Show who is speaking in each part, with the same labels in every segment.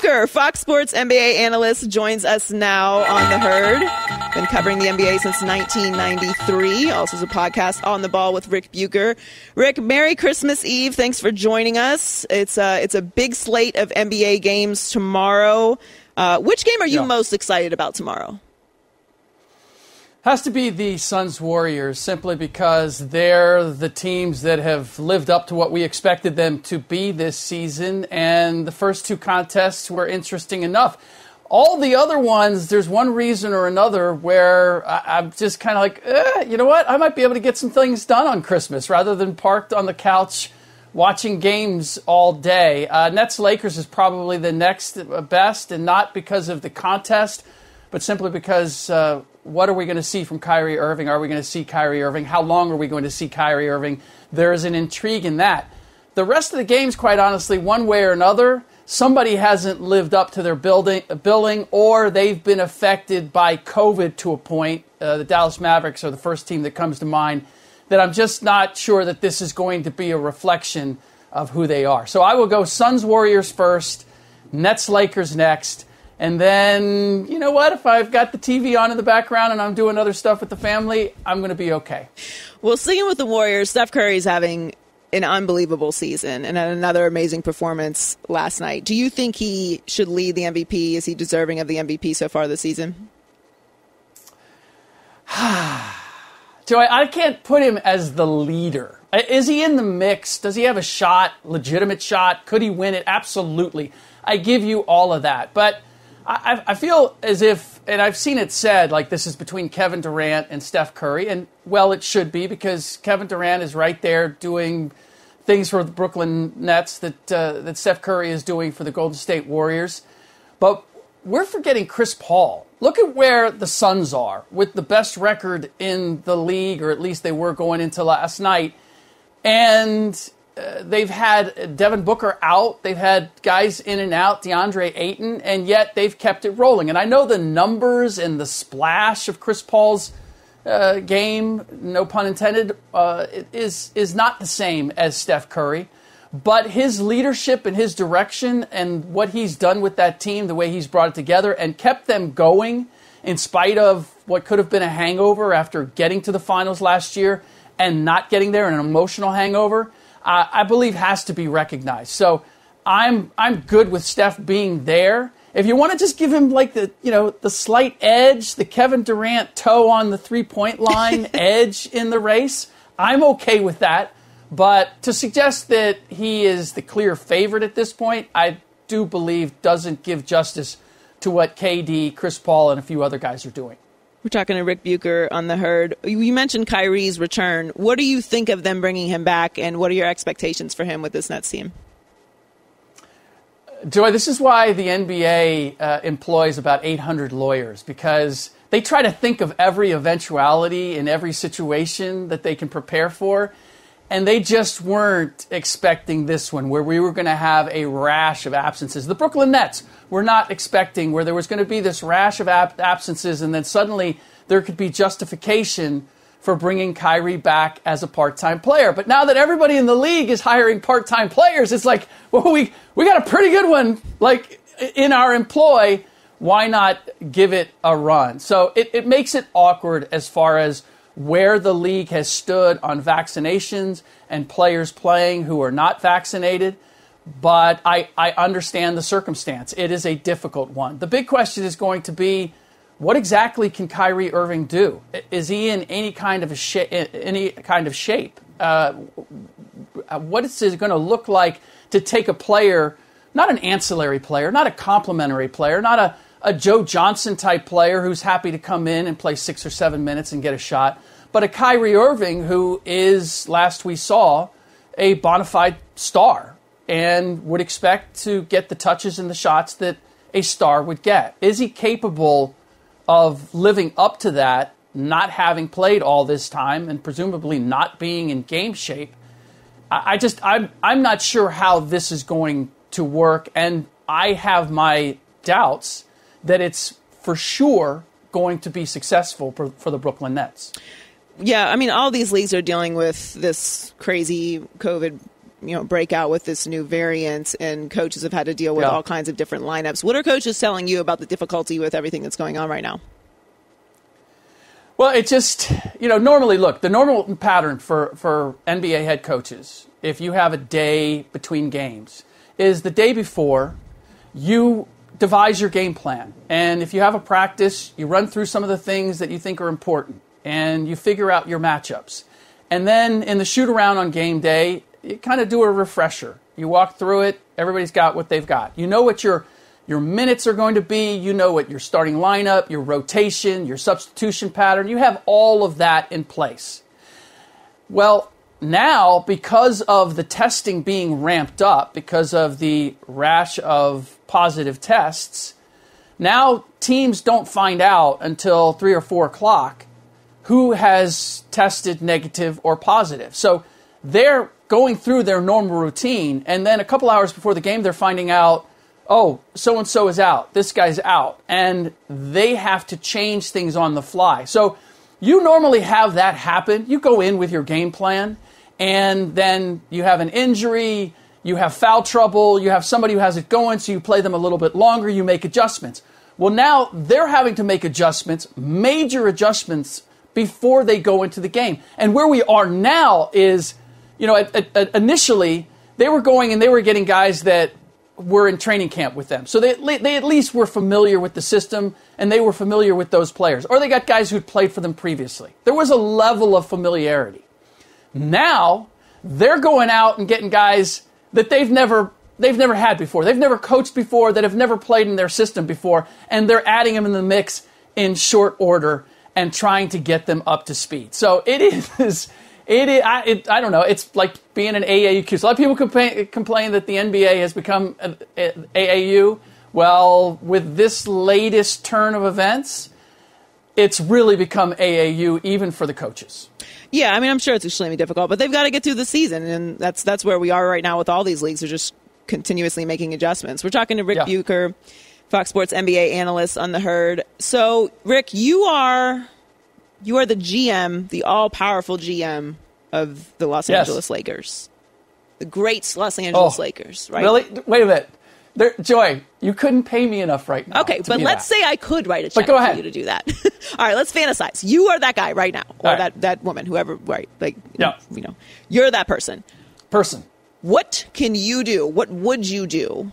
Speaker 1: Bucher, Fox Sports NBA analyst, joins us now on The Herd. Been covering the NBA since 1993. Also has a podcast, On the Ball with Ric Bucher. Rick, Merry Christmas Eve. Thanks for joining us. It's a big slate of NBA games tomorrow. Which game are you most excited about tomorrow?
Speaker 2: Has to be the Suns Warriors, simply because they're the teams that have lived up to what we expected them to be this season, and the first two contests were interesting enough. All the other ones, there's one reason or another where I'm just kind of like, you know what? I might be able to get some things done on Christmas rather than parked on the couch watching games all day. Nets-Lakers is probably the next best, and not because of the contest, but simply because what are we going to see from Kyrie Irving? Are we going to see Kyrie Irving? How long are we going to see Kyrie Irving? There is an intrigue in that. The rest of the games, quite honestly, one way or another, somebody hasn't lived up to their billing, or they've been affected by COVID to a point. The Dallas Mavericks are the first team that comes to mind, that I'm just not sure that this is going to be a reflection of who they are. So I will go Suns Warriors first, Nets Lakers next. And then, you know what, if I've got the TV on in the background and I'm doing other stuff with the family, I'm going to be okay.
Speaker 1: Well, sticking with the Warriors, Steph Curry's having an unbelievable season and had another amazing performance last night. Do you think he should lead the MVP? Is he deserving of the MVP so far this season?
Speaker 2: Joey, I can't put him as the leader. Is he in the mix? Does he have a shot, legitimate shot? Could he win it? Absolutely. I give you all of that. But I feel as if, and I've seen it said, like this is between Kevin Durant and Steph Curry, and well, it should be, because Kevin Durant is right there doing things for the Brooklyn Nets that Steph Curry is doing for the Golden State Warriors. But we're forgetting Chris Paul. Look at where the Suns are with the best record in the league, or at least they were going into last night, and they've had Devin Booker out. They've had guys in and out, DeAndre Ayton, and yet they've kept it rolling. And I know the numbers and the splash of Chris Paul's game, no pun intended, is not the same as Steph Curry. But his leadership and his direction and what he's done with that team, the way he's brought it together and kept them going in spite of what could have been a hangover after getting to the finals last year and not getting there, an emotional hangover, I believe has to be recognized. So I'm good with Steph being there. If you want to just give him like the slight edge, the Kevin Durant toe on the 3-point line edge in the race, I'm okay with that. But to suggest that he is the clear favorite at this point, I do believe doesn't give justice to what KD, Chris Paul, and a few other guys are doing.
Speaker 1: We're talking to Ric Bucher on The Herd. You mentioned Kyrie's return. What do you think of them bringing him back, and what are your expectations for him with this Nets team?
Speaker 2: Joy, this is why the NBA employs about 800 lawyers, because they try to think of every eventuality in every situation that they can prepare for, and they just weren't expecting this one, where we were going to have a rash of absences. The Brooklyn Nets were not expecting where there was going to be this rash of absences, and then suddenly there could be justification for bringing Kyrie back as a part-time player. But now that everybody in the league is hiring part-time players, it's like, well, we got a pretty good one like in our employ. Why not give it a run? So it makes it awkward as far as where the league has stood on vaccinations and players playing who are not vaccinated. But I understand the circumstance. It is a difficult one. The big question is going to be, what exactly can Kyrie Irving do? Is he in any kind of shape? What is it going to look like to take a player, not an ancillary player, not a complimentary player, not a Joe Johnson type player who's happy to come in and play 6 or 7 minutes and get a shot, but a Kyrie Irving who is, last we saw, a bona fide star and would expect to get the touches and the shots that a star would get. Is he capable of living up to that, not having played all this time and presumably not being in game shape? I'm not sure how this is going to work, and I have my doubts that it's for sure going to be successful for the Brooklyn Nets.
Speaker 1: Yeah, I mean, all these leagues are dealing with this crazy COVID break out with this new variant, and coaches have had to deal with all kinds of different lineups. What are coaches telling you about the difficulty with everything that's going on right now?
Speaker 2: Well, it just, normally, look, the normal pattern for NBA head coaches, if you have a day between games, is the day before you devise your game plan. And if you have a practice, you run through some of the things that you think are important, and you figure out your matchups. And then in the shoot-around on game day, you kind of do a refresher. You walk through it. Everybody's got what they've got. You know what your minutes are going to be. You know what your starting lineup, your rotation, your substitution pattern. You have all of that in place. Well, now, because of the testing being ramped up, because of the rash of positive tests, now teams don't find out until 3 or 4 o'clock who has tested negative or positive. So they're going through their normal routine, and then a couple hours before the game, they're finding out, oh, so-and-so is out, this guy's out, and they have to change things on the fly. So you normally have that happen. You go in with your game plan, and then you have an injury, you have foul trouble, you have somebody who has it going, so you play them a little bit longer, you make adjustments. Well, now they're having to make adjustments, major adjustments, before they go into the game. And where we are now is, initially, they were going and they were getting guys that were in training camp with them. So they at least were familiar with the system, and they were familiar with those players. Or they got guys who'd played for them previously. There was a level of familiarity. Now, they're going out and getting guys that they've never had before. They've never coached before, that have never played in their system before, and they're adding them in the mix in short order and trying to get them up to speed. So I don't know. It's like being an AAU. So a lot of people complain that the NBA has become an AAU. Well, with this latest turn of events, it's really become AAU even for the coaches.
Speaker 1: Yeah, I'm sure it's extremely difficult, but they've got to get through the season, and that's where we are right now with all these leagues. They're just continuously making adjustments. We're talking to Ric Bucher, Fox Sports NBA analyst on the Herd. So, Rick, you are the GM, the all-powerful GM of the Los Angeles Lakers. The great Los Angeles Lakers, right?
Speaker 2: Really? Wait a minute. Joy, you couldn't pay me enough right now.
Speaker 1: Okay, but let's say I could write a check for you to do that. All right, let's fantasize. You are that guy right now, or that woman, whoever, right? You're that person. What can you do? What would you do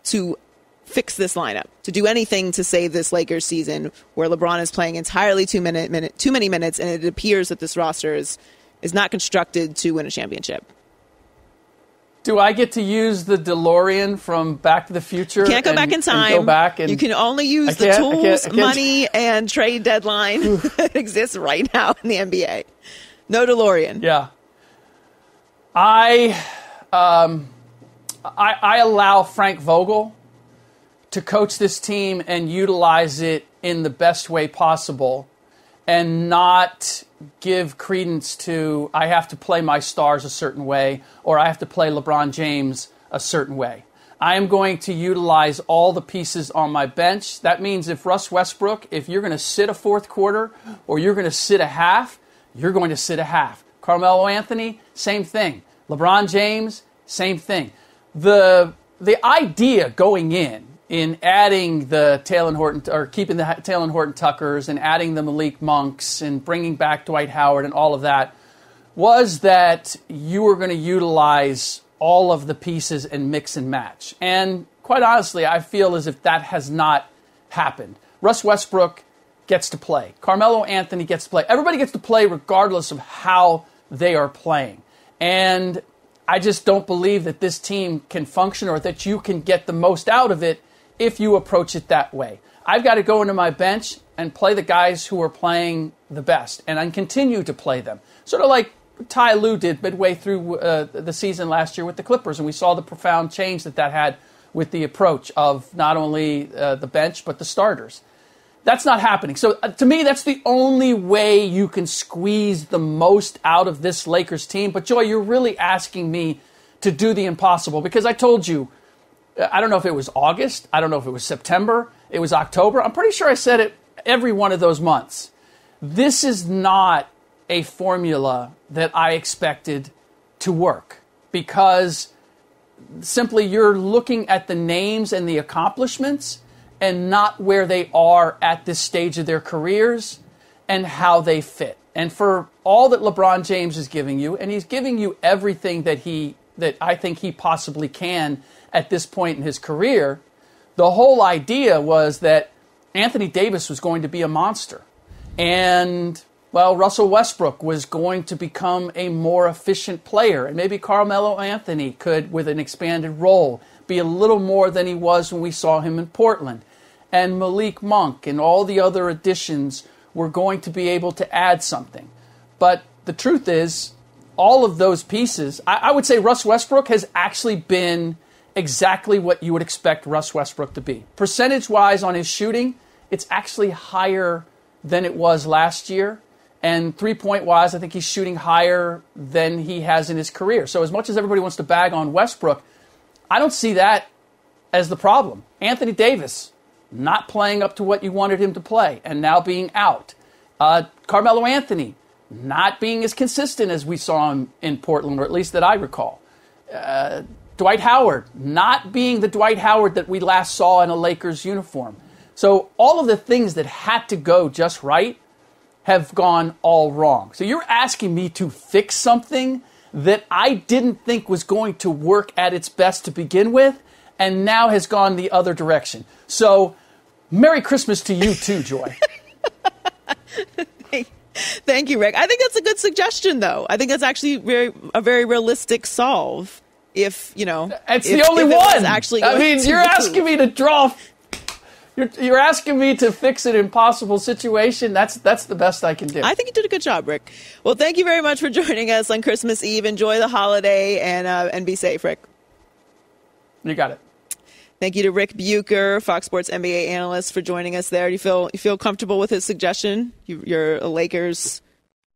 Speaker 1: to fix this lineup, to do anything to save this Lakers season where LeBron is playing entirely too many minutes, and it appears that this roster is not constructed to win a championship?
Speaker 2: Do I get to use the DeLorean from Back to the Future?
Speaker 1: You can't go back in time.
Speaker 2: Go back and
Speaker 1: you can only use the tools, money, and trade deadline that exists right now in the NBA. No DeLorean.
Speaker 2: Yeah. I allow Frank Vogel to coach this team and utilize it in the best way possible, and not give credence to, I have to play my stars a certain way, or I have to play LeBron James a certain way. I am going to utilize all the pieces on my bench. That means if Russ Westbrook, if you're going to sit a fourth quarter or you're going to sit a half, you're going to sit a half. Carmelo Anthony, same thing. LeBron James, same thing. The idea going in adding the Talen Horton, or keeping the Talen Horton Tuckers and adding the Malik Monks and bringing back Dwight Howard and all of that, was that you were going to utilize all of the pieces and mix and match. And quite honestly, I feel as if that has not happened. Russ Westbrook gets to play. Carmelo Anthony gets to play. Everybody gets to play regardless of how they are playing. And I just don't believe that this team can function, or that you can get the most out of it if you approach it that way. I've got to go into my bench and play the guys who are playing the best, and I continue to play them. Sort of like Ty Lue did midway through the season last year with the Clippers, and we saw the profound change that had with the approach of not only the bench but the starters. That's not happening. So to me, that's the only way you can squeeze the most out of this Lakers team. But Joy, you're really asking me to do the impossible, because I told you, I don't know if it was August, I don't know if it was September, it was October. I'm pretty sure I said it every one of those months. This is not a formula that I expected to work. because simply you're looking at the names and the accomplishments and not where they are at this stage of their careers and how they fit. And for all that LeBron James is giving you, and he's giving you everything that I think he possibly can at this point in his career, the whole idea was that Anthony Davis was going to be a monster. And, well, Russell Westbrook was going to become a more efficient player. And maybe Carmelo Anthony could, with an expanded role, be a little more than he was when we saw him in Portland. And Malik Monk and all the other additions were going to be able to add something. But the truth is, all of those pieces, I would say Russ Westbrook has actually been exactly what you would expect Russ Westbrook to be. Percentage-wise on his shooting, it's actually higher than it was last year. And three-point-wise, I think he's shooting higher than he has in his career. So as much as everybody wants to bag on Westbrook, I don't see that as the problem. Anthony Davis, not playing up to what you wanted him to play and now being out. Carmelo Anthony, not being as consistent as we saw him in Portland, or at least that I recall. Dwight Howard, not being the Dwight Howard that we last saw in a Lakers uniform. So all of the things that had to go just right have gone all wrong. So you're asking me to fix something that I didn't think was going to work at its best to begin with, and now has gone the other direction. So Merry Christmas to you too, Joy.
Speaker 1: Thank you, Rick. I think that's a good suggestion, though. I think that's actually a very realistic solve. If, you know,
Speaker 2: it's the only one.
Speaker 1: Actually,
Speaker 2: I mean, you're asking me to draw. You're asking me to fix an impossible situation. That's the best I can do.
Speaker 1: I think you did a good job, Rick. Well, thank you very much for joining us on Christmas Eve. Enjoy the holiday and be safe, Rick.
Speaker 2: You got it.
Speaker 1: Thank you to Ric Bucher, Fox Sports NBA analyst, for joining us there. You feel comfortable with his suggestion? You're a Lakers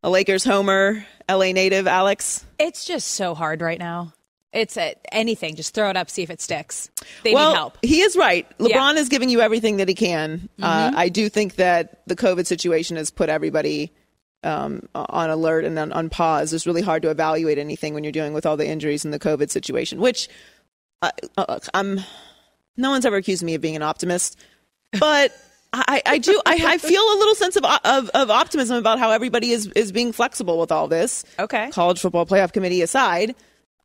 Speaker 1: homer, LA native, Alex?
Speaker 3: It's just so hard right now. It's anything. Just throw it up, see if it sticks. They need help.
Speaker 1: He is right. LeBron is giving you everything that he can. Mm-hmm. I do think that the COVID situation has put everybody on alert and on pause. It's really hard to evaluate anything when you're dealing with all the injuries in the COVID situation, which no one's ever accused me of being an optimist, but I do. I feel a little sense of optimism about how everybody is being flexible with all this.
Speaker 3: Okay.
Speaker 1: College football playoff committee aside,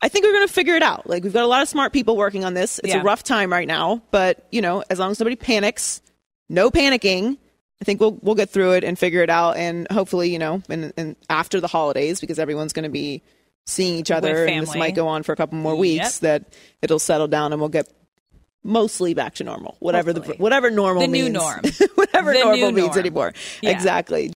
Speaker 1: I think we're going to figure it out. Like, we've got a lot of smart people working on this. It's a rough time right now, but as long as nobody panics, no panicking, I think we'll get through it and figure it out. And hopefully, and after the holidays, because everyone's going to be seeing each other, and this might go on for a couple more weeks, that it'll settle down and we'll get mostly back to normal, whatever normal means.
Speaker 3: New norm.
Speaker 1: Whatever normal means anymore. Yeah. Exactly.